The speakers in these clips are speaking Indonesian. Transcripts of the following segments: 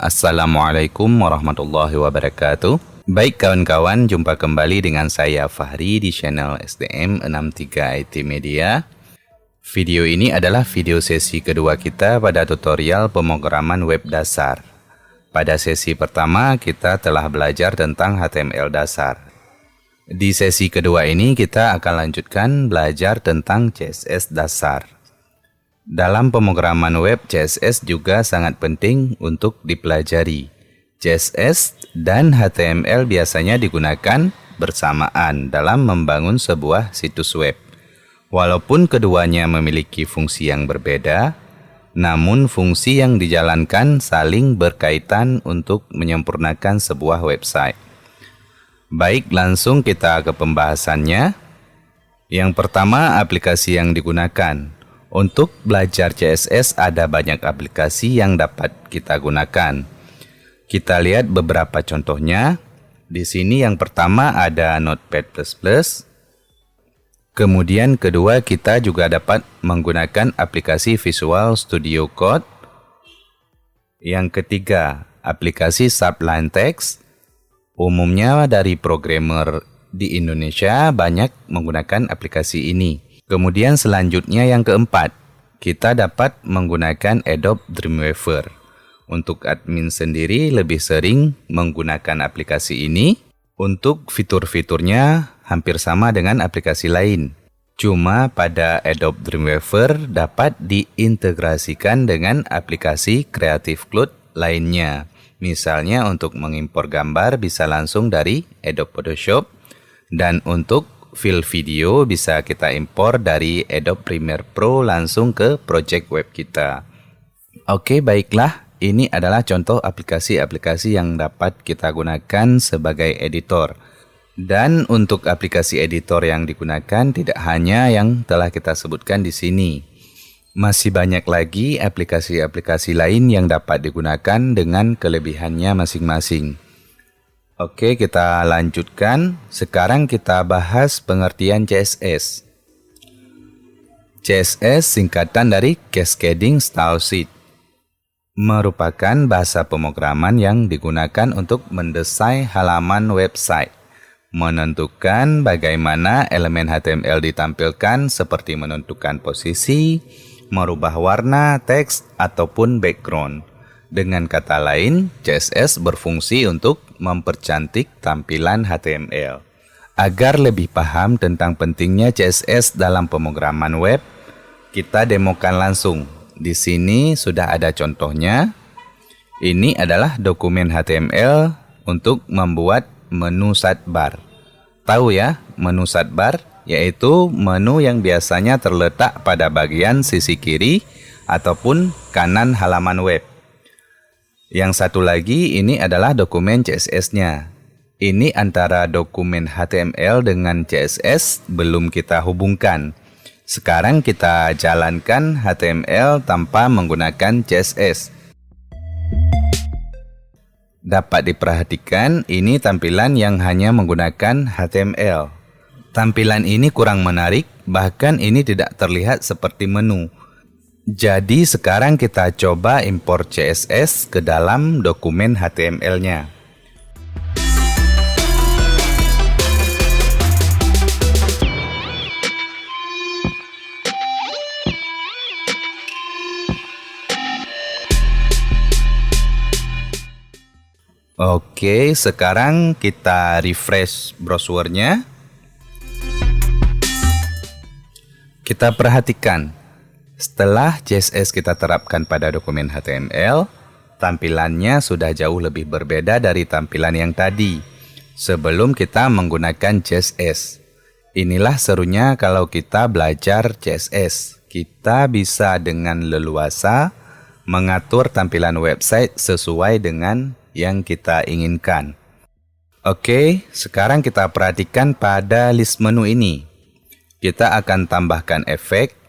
Assalamualaikum warahmatullahi wabarakatuh. Baik kawan-kawan, jumpa kembali dengan saya Fahri di channel SDM63 IT Media. Video ini adalah video sesi kedua kita pada tutorial pemrograman web dasar. Pada sesi pertama kita telah belajar tentang HTML dasar. Di sesi kedua ini kita akan lanjutkan belajar tentang CSS dasar. Dalam pemrograman web, CSS juga sangat penting untuk dipelajari. CSS dan HTML biasanya digunakan bersamaan dalam membangun sebuah situs web. Walaupun keduanya memiliki fungsi yang berbeda, namun fungsi yang dijalankan saling berkaitan untuk menyempurnakan sebuah website. Baik, langsung kita ke pembahasannya. Yang pertama, aplikasi yang digunakan. Untuk belajar CSS ada banyak aplikasi yang dapat kita gunakan. Kita lihat beberapa contohnya. Di sini yang pertama ada Notepad++. Kemudian kedua kita juga dapat menggunakan aplikasi Visual Studio Code. Yang ketiga, aplikasi Sublime Text. Umumnya dari programmer di Indonesia banyak menggunakan aplikasi ini. Kemudian selanjutnya yang keempat, kita dapat menggunakan Adobe Dreamweaver. Untuk admin sendiri lebih sering menggunakan aplikasi ini. Untuk fitur-fiturnya hampir sama dengan aplikasi lain. Cuma pada Adobe Dreamweaver dapat diintegrasikan dengan aplikasi Creative Cloud lainnya. Misalnya untuk mengimpor gambar bisa langsung dari Adobe Photoshop. Dan untuk file video bisa kita impor dari Adobe Premiere Pro langsung ke project web kita. Oke, baiklah. Ini adalah contoh aplikasi-aplikasi yang dapat kita gunakan sebagai editor. Dan untuk aplikasi editor yang digunakan tidak hanya yang telah kita sebutkan di sini. Masih banyak lagi aplikasi-aplikasi lain yang dapat digunakan dengan kelebihannya masing-masing. Oke, kita lanjutkan. Sekarang kita bahas pengertian CSS. CSS singkatan dari Cascading Style Sheet. Merupakan bahasa pemrograman yang digunakan untuk mendesain halaman website. Menentukan bagaimana elemen HTML ditampilkan seperti menentukan posisi, merubah warna, teks, ataupun background. Dengan kata lain, CSS berfungsi untuk mempercantik tampilan HTML. Agar lebih paham tentang pentingnya CSS dalam pemrograman web, kita demokan langsung. Di sini sudah ada contohnya. Ini adalah dokumen HTML untuk membuat menu sidebar. Tahu ya, menu sidebar yaitu menu yang biasanya terletak pada bagian sisi kiri ataupun kanan halaman web. Yang satu lagi ini adalah dokumen CSS-nya. Ini antara dokumen HTML dengan CSS belum kita hubungkan. Sekarang kita jalankan HTML tanpa menggunakan CSS. Dapat diperhatikan ini tampilan yang hanya menggunakan HTML. Tampilan ini kurang menarik, bahkan ini tidak terlihat seperti menu. Jadi sekarang kita coba impor CSS ke dalam dokumen HTML-nya. Oke, sekarang kita refresh browsernya. Kita perhatikan. Setelah CSS kita terapkan pada dokumen HTML, tampilannya sudah jauh lebih berbeda dari tampilan yang tadi sebelum kita menggunakan CSS. Inilah serunya kalau kita belajar CSS. Kita bisa dengan leluasa mengatur tampilan website sesuai dengan yang kita inginkan. Oke, sekarang kita perhatikan pada list menu ini. Kita akan tambahkan efek.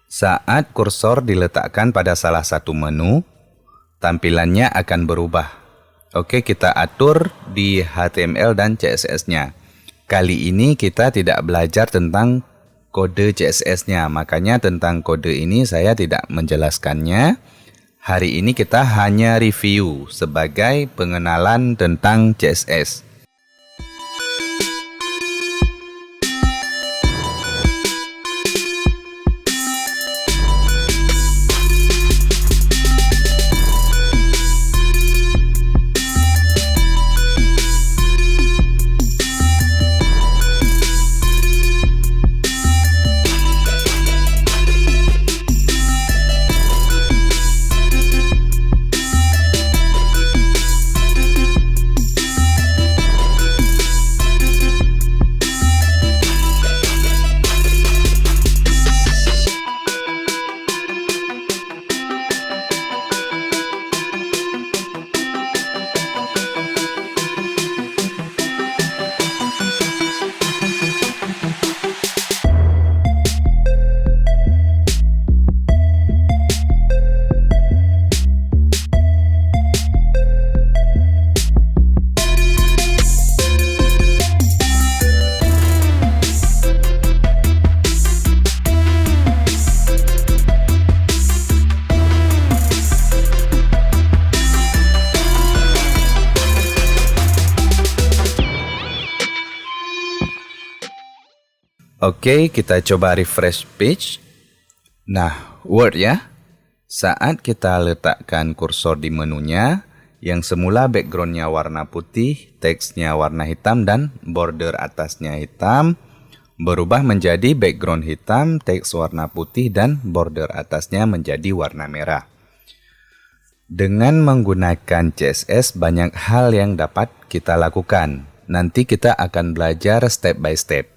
Saat kursor diletakkan pada salah satu menu, tampilannya akan berubah. Oke, kita atur di HTML dan CSS-nya. Kali ini kita tidak belajar tentang kode CSS-nya, makanya tentang kode ini saya tidak menjelaskannya. Hari ini kita hanya review sebagai pengenalan tentang CSS. Oke, kita coba refresh page. Nah, Word ya. Saat kita letakkan kursor di menunya, yang semula backgroundnya warna putih, teksnya warna hitam, dan border atasnya hitam, berubah menjadi background hitam, teks warna putih, dan border atasnya menjadi warna merah. Dengan menggunakan CSS, banyak hal yang dapat kita lakukan. Nanti kita akan belajar step by step.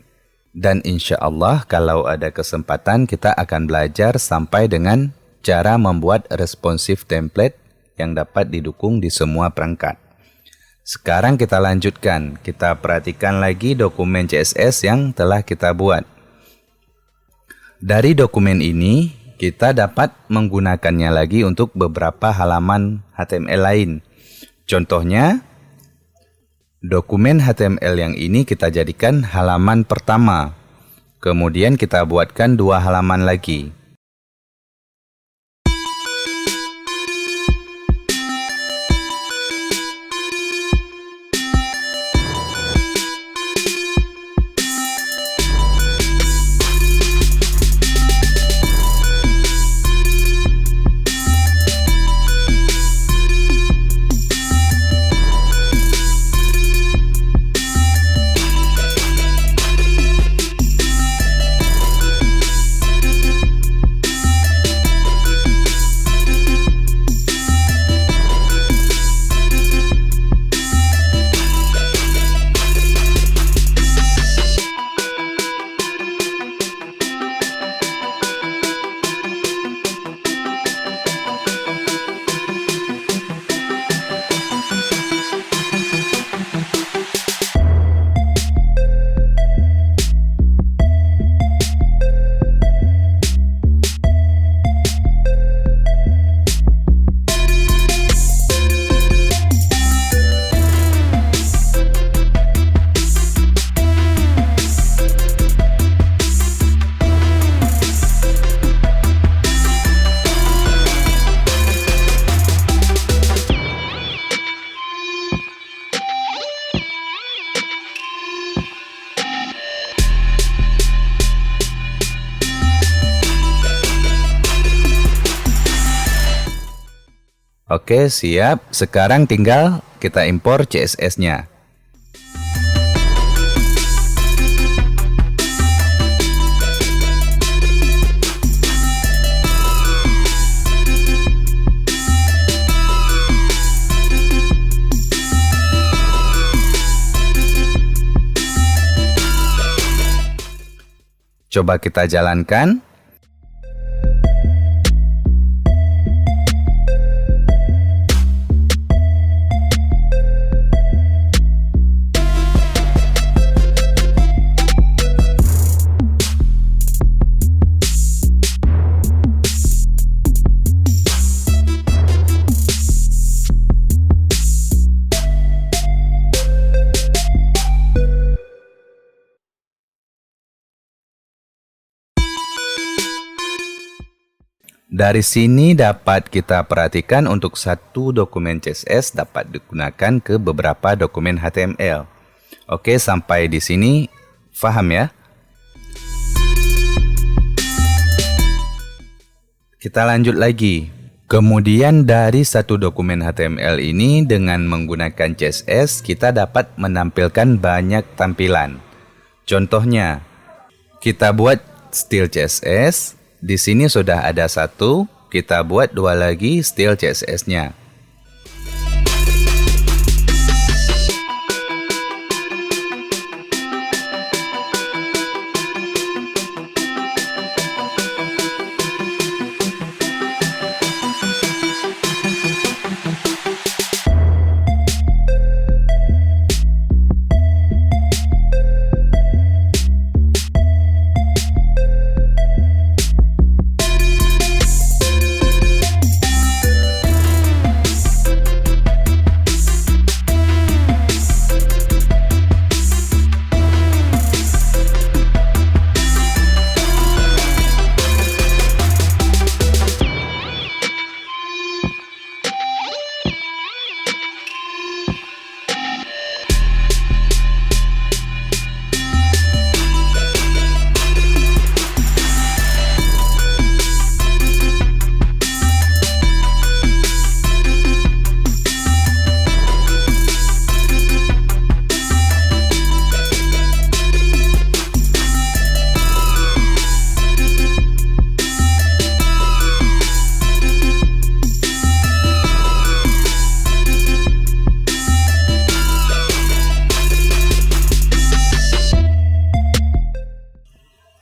Dan insya Allah kalau ada kesempatan kita akan belajar sampai dengan cara membuat responsive template yang dapat didukung di semua perangkat. Sekarang kita lanjutkan, kita perhatikan lagi dokumen CSS yang telah kita buat. Dari dokumen ini kita dapat menggunakannya lagi untuk beberapa halaman HTML lain. Contohnya, dokumen HTML yang ini kita jadikan halaman pertama. Kemudian kita buatkan 2 halaman lagi. Oke, siap. Sekarang tinggal kita impor CSS-nya. Coba kita jalankan. Dari sini dapat kita perhatikan untuk satu dokumen CSS dapat digunakan ke beberapa dokumen HTML. Oke, sampai di sini faham ya? Kita lanjut lagi. Kemudian dari satu dokumen HTML ini dengan menggunakan CSS kita dapat menampilkan banyak tampilan. Contohnya, kita buat style CSS. Di sini sudah ada satu, kita buat dua lagi style CSS-nya.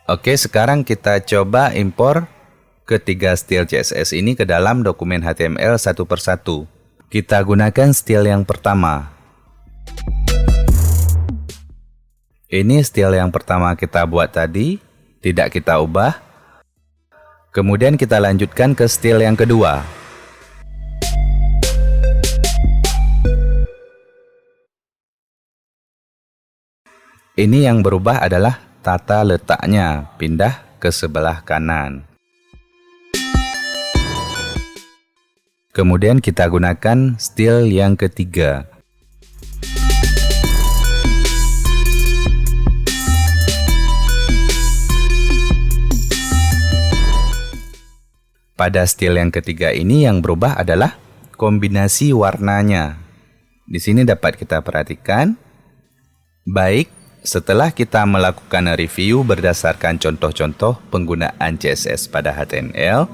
Oke, sekarang kita coba impor ketiga style CSS ini ke dalam dokumen HTML satu persatu. Kita gunakan style yang pertama. Ini style yang pertama kita buat tadi, tidak kita ubah. Kemudian kita lanjutkan ke style yang kedua. Ini yang berubah adalah tata letaknya, pindah ke sebelah kanan. Kemudian kita gunakan style yang ketiga. Pada style yang ketiga ini yang berubah adalah kombinasi warnanya. Di sini dapat kita perhatikan, baik setelah kita melakukan review berdasarkan contoh-contoh penggunaan CSS pada HTML,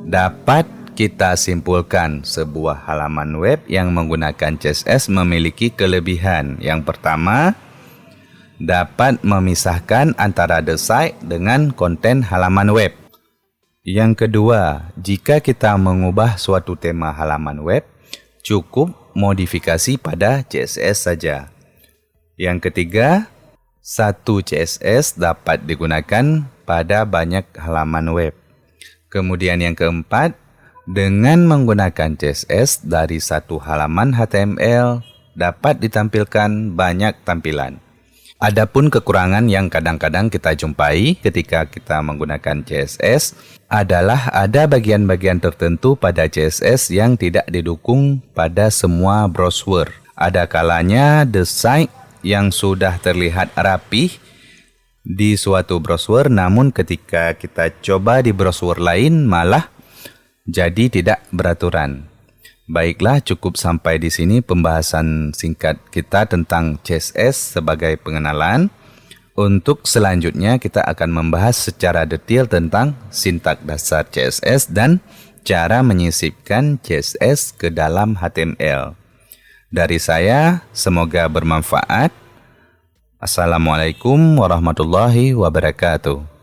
dapat kita simpulkan sebuah halaman web yang menggunakan CSS memiliki kelebihan. Yang pertama, dapat memisahkan antara the site dengan konten halaman web. Yang kedua, jika kita mengubah suatu tema halaman web, cukup modifikasi pada CSS saja. Yang ketiga, satu CSS dapat digunakan pada banyak halaman web. Kemudian yang keempat, dengan menggunakan CSS dari satu halaman HTML dapat ditampilkan banyak tampilan. Adapun kekurangan yang kadang-kadang kita jumpai ketika kita menggunakan CSS adalah ada bagian-bagian tertentu pada CSS yang tidak didukung pada semua browser. Ada kalanya the site yang sudah terlihat rapih di suatu browser, namun ketika kita coba di browser lain malah jadi tidak beraturan. Baiklah, cukup sampai di sini pembahasan singkat kita tentang CSS sebagai pengenalan. Untuk selanjutnya kita akan membahas secara detail tentang sintak dasar CSS dan cara menyisipkan CSS ke dalam HTML. Dari saya, semoga bermanfaat. Assalamualaikum warahmatullahi wabarakatuh.